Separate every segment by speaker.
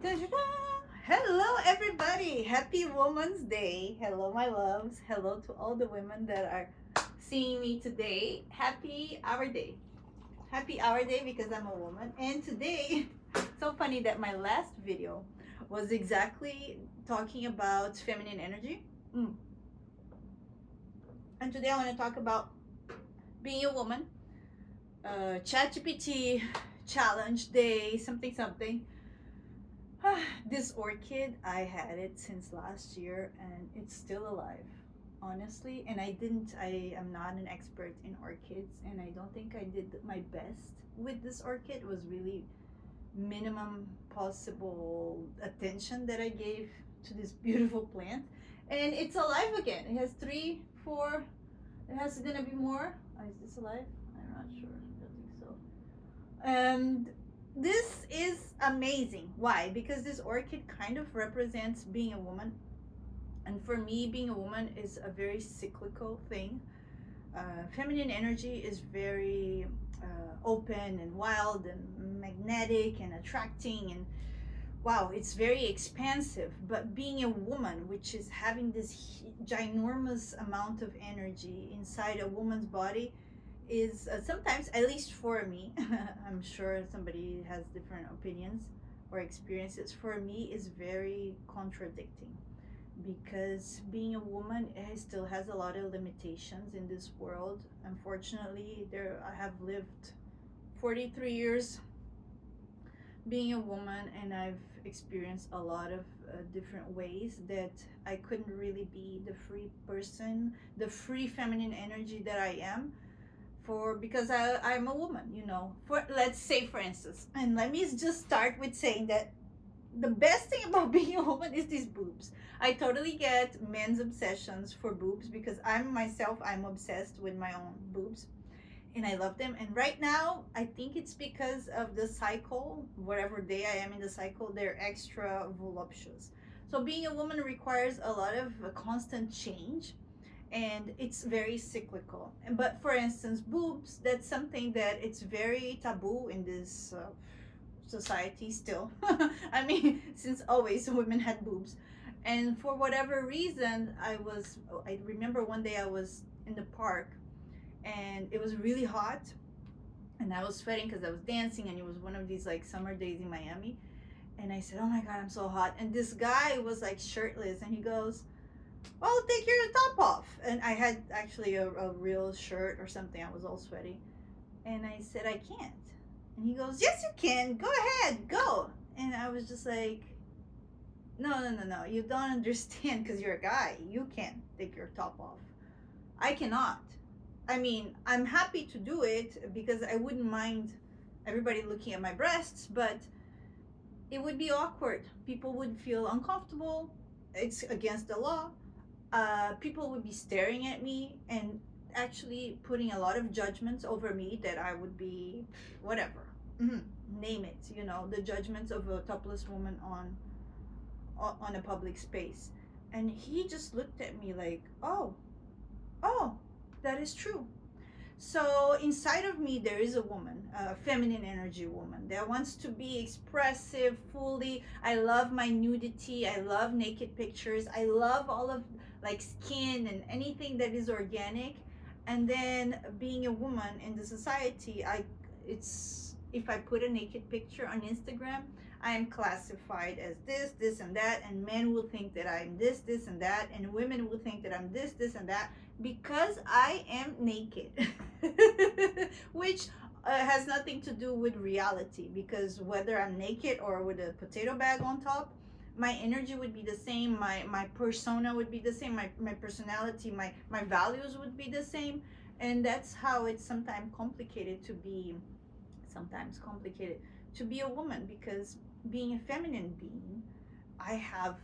Speaker 1: Ta-da! Hello, everybody. Happy Women's Day. Hello, my loves. Hello to all the women that are seeing me today. Happy Our Day. Happy Our Day because I'm a woman. And today, so funny that my last video was exactly talking about feminine energy. And today I want to talk about being a woman, Chat GPT challenge day, something, something. This orchid, I had it since last year and it's still alive, honestly. And I am not an expert in orchids, and I don't think I did my best with this orchid. It was really minimum possible attention that I gave to this beautiful plant. And it's alive again. It has three, four, it has gonna be more. Is this alive? I'm not sure. I don't think so. And this is amazing. Why? Because this orchid kind of represents being a woman. And for me, being a woman is a very cyclical thing. Feminine energy is very open and wild and magnetic and attracting, and wow, it's very expansive. But being a woman, which is having this ginormous amount of energy inside a woman's body, is sometimes, at least for me, I'm sure somebody has different opinions or experiences, for me is very contradicting, because being a woman still has a lot of limitations in this world. Unfortunately, there I have lived 43 years being a woman, and I've experienced a lot of different ways that I couldn't really be the free person, the free feminine energy that I am, for because I'm a woman, for, let's say, for instance, and let me just start with saying that the best thing about being a woman is these boobs. I totally get men's obsessions for boobs because I'm obsessed with my own boobs, and I love them. And right now, I think it's because of the cycle, whatever day I am in the cycle, they're extra voluptuous. So being a woman requires a lot of constant change, and it's very cyclical. But for instance, boobs, that's something that it's very taboo in this society still. I mean, since always women had boobs. And for whatever reason, I remember one day I was in the park and it was really hot, and I was sweating because I was dancing, and it was one of these like summer days in Miami. And I said, "Oh my God, I'm so hot." And this guy was like shirtless, and he goes, "Well, take your top off." And I had actually a real shirt or something. I was all sweaty. And I said, "I can't." And he goes, "Yes, you can. Go ahead, go." And I was just like, "No, no, no, no. You don't understand because you're a guy. You can't take your top off. I cannot. I mean, I'm happy to do it because I wouldn't mind everybody looking at my breasts, but it would be awkward. People would feel uncomfortable. It's against the law. People would be staring at me and actually putting a lot of judgments over me that I would be whatever. Mhm. Name it, the judgments of a topless woman on a public space." And he just looked at me like, "Oh, that is true." So inside of me, there is a woman, a feminine energy woman that wants to be expressive fully. I love my nudity. I love naked pictures. I love all of like skin and anything that is organic. And then being a woman in the society, it's if I put a naked picture on Instagram, I am classified as this, and that, and men will think that I'm this, and that, and women will think that I'm this, and that, because I am naked, which has nothing to do with reality, because whether I'm naked or with a potato bag on top, my energy would be the same, my persona would be the same, my personality, my values would be the same. And that's how it's sometimes complicated to be a woman, because being a feminine being, I have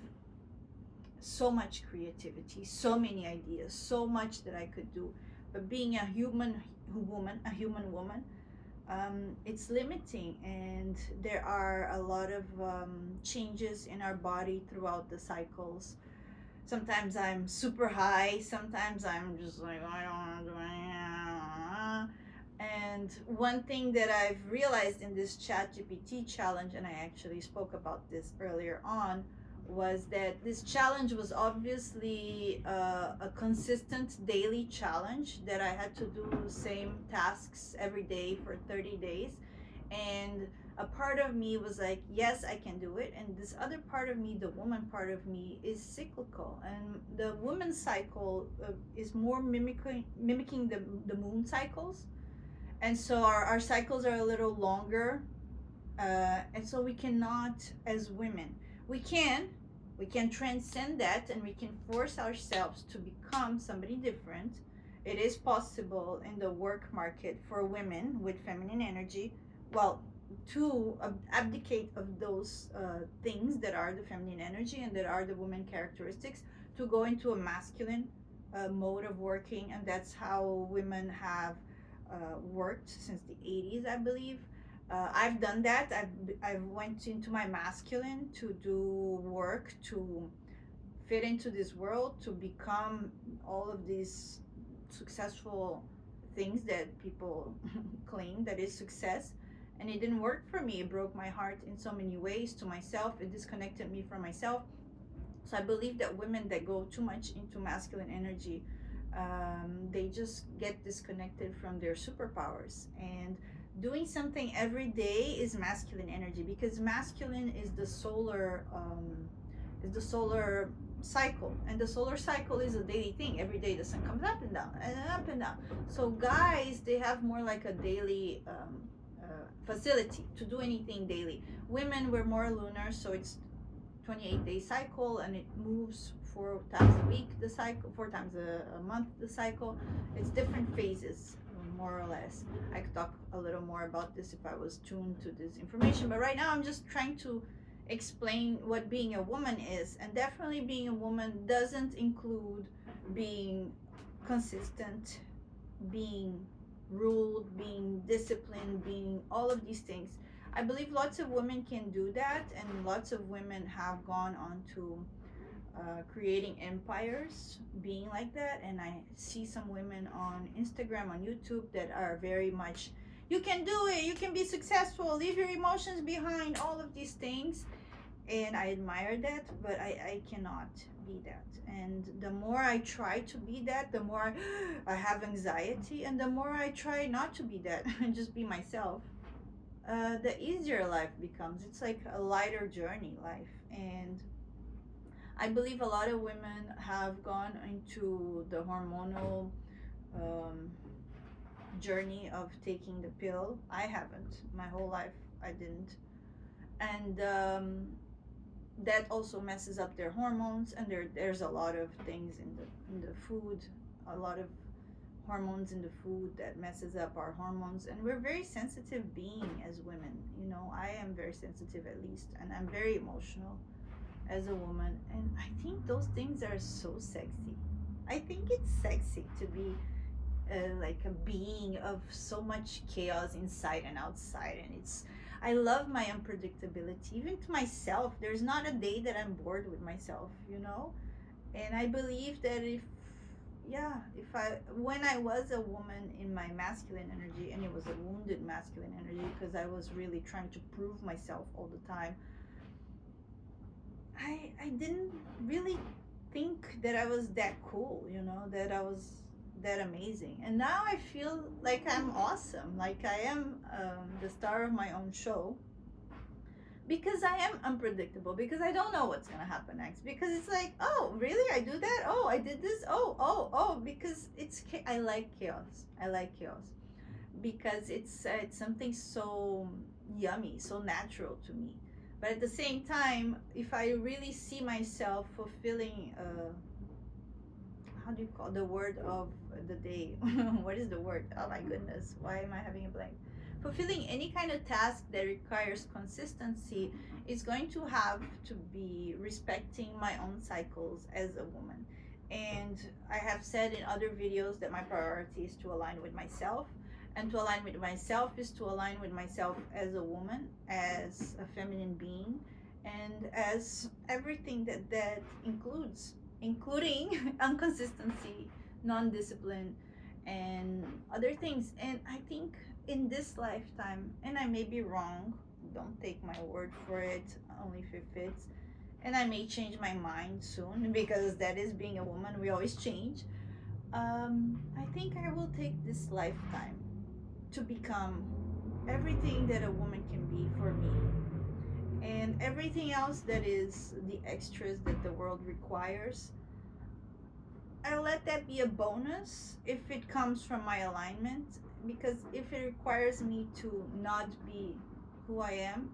Speaker 1: so much creativity, so many ideas, so much that I could do. But being a human woman, it's limiting, and there are a lot of changes in our body throughout the cycles. Sometimes I'm super high, sometimes I'm just like, I don't want to do anything. And one thing that I've realized in this Chat GPT challenge, and I actually spoke about this earlier on, was that this challenge was obviously a consistent daily challenge that I had to do the same tasks every day for 30 days. And a part of me was like, yes, I can do it. And this other part of me, the woman part of me, is cyclical. And the woman cycle is more mimicking the moon cycles. And so our cycles are a little longer, and so we cannot, as women, we can we can transcend that, and we can force ourselves to become somebody different. It is possible in the work market for women with feminine energy, well, to abdicate of those things that are the feminine energy and that are the woman characteristics, to go into a masculine mode of working. And that's how women have worked since the 80s, I believe. I've done that. I've went into my masculine to do work, to fit into this world, to become all of these successful things that people claim that is success. And it didn't work for me. It broke my heart in so many ways, to myself. It disconnected me from myself. So I believe that women that go too much into masculine energy, they just get disconnected from their superpowers. And doing something every day is masculine energy, because masculine is the solar cycle, and the solar cycle is a daily thing. Every day the sun comes up and down and up and down. So guys, they have more like a daily facility to do anything daily. Women, we're more lunar, so it's 28-day cycle, and it moves 4 times a week, the cycle, 4 times a month, the cycle. It's different phases, more or less. I could talk a little more about this if I was tuned to this information, but right now I'm just trying to explain what being a woman is. And definitely being a woman doesn't include being consistent, being ruled, being disciplined, being all of these things. I believe lots of women can do that, and lots of women have gone on to creating empires being like that. And I see some women on Instagram, on YouTube, that are very much, you can do it, you can be successful, leave your emotions behind, all of these things. And I admire that, but I cannot be that. And the more I try to be that, the more I have anxiety, and the more I try not to be that and just be myself, the easier life becomes. It's like a lighter journey life. And I believe a lot of women have gone into the hormonal um, journey of taking the pill. I haven't. My whole life I didn't. And that also messes up their hormones. And there's a lot of things in the food, a lot of hormones in the food that messes up our hormones. And we're very sensitive being as women. I am very sensitive, at least, and I'm very emotional as a woman. And I think those things are so sexy. I think it's sexy to be like a being of so much chaos inside and outside. And I love my unpredictability, even to myself. There's not a day that I'm bored with myself. And I believe that when I was a woman in my masculine energy, and it was a wounded masculine energy, because I was really trying to prove myself all the time, I didn't really think that I was that cool, that I was that amazing. And now I feel like I'm awesome, like I am the star of my own show, because I am unpredictable, because I don't know what's going to happen next, because it's like, oh, really? I do that? Oh, I did this? Oh, because I like chaos. I like chaos because it's something so yummy, so natural to me. But at the same time, if I really see myself fulfilling, how do you call the word of the day? What is the word? Oh my goodness, why am I having a blank? Fulfilling any kind of task that requires consistency is going to have to be respecting my own cycles as a woman. And I have said in other videos that my priority is to align with myself. And to align with myself is to align with myself as a woman, as a feminine being, and as everything that includes, including inconsistency, non-discipline, and other things. And I think in this lifetime, and I may be wrong, don't take my word for it, only if it fits. And I may change my mind soon because that is being a woman, we always change. I think I will take this lifetime to become everything that a woman can be for me, and everything else that is the extras that the world requires, I'll let that be a bonus if it comes from my alignment. Because if it requires me to not be who I am,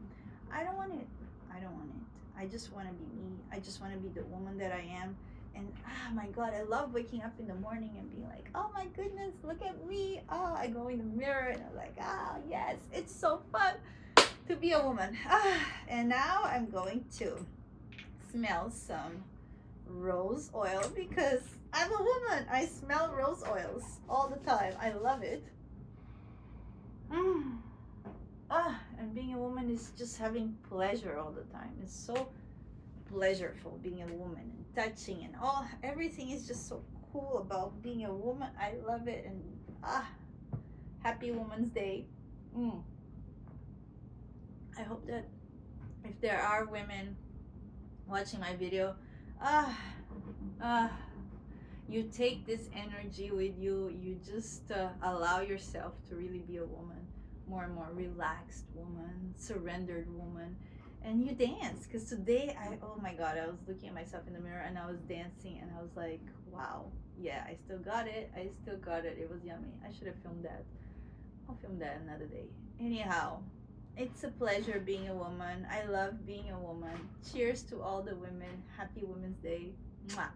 Speaker 1: I don't want it. I don't want it. I just want to be me. I just want to be the woman that I am. And my God, I love waking up in the morning and being like, oh my goodness, look at me. Oh, I go in the mirror and I'm like, yes, it's so fun to be a woman. And now I'm going to smell some rose oil because I'm a woman. I smell rose oils all the time. I love it. And being a woman is just having pleasure all the time. It's so pleasurable being a woman, and touching, and everything is just so cool about being a woman. I love it. And happy Women's Day. I hope that if there are women watching my video, you take this energy with you. You just allow yourself to really be a woman, more and more relaxed woman, surrendered woman, and you dance. Because today, oh my God, I was looking at myself in the mirror and I was dancing and I was like, wow, yeah, I still got it. It was yummy. I should have filmed that. I'll film that another day. Anyhow, it's a pleasure being a woman. I love being a woman. Cheers to all the women. Happy Women's Day. Mwah.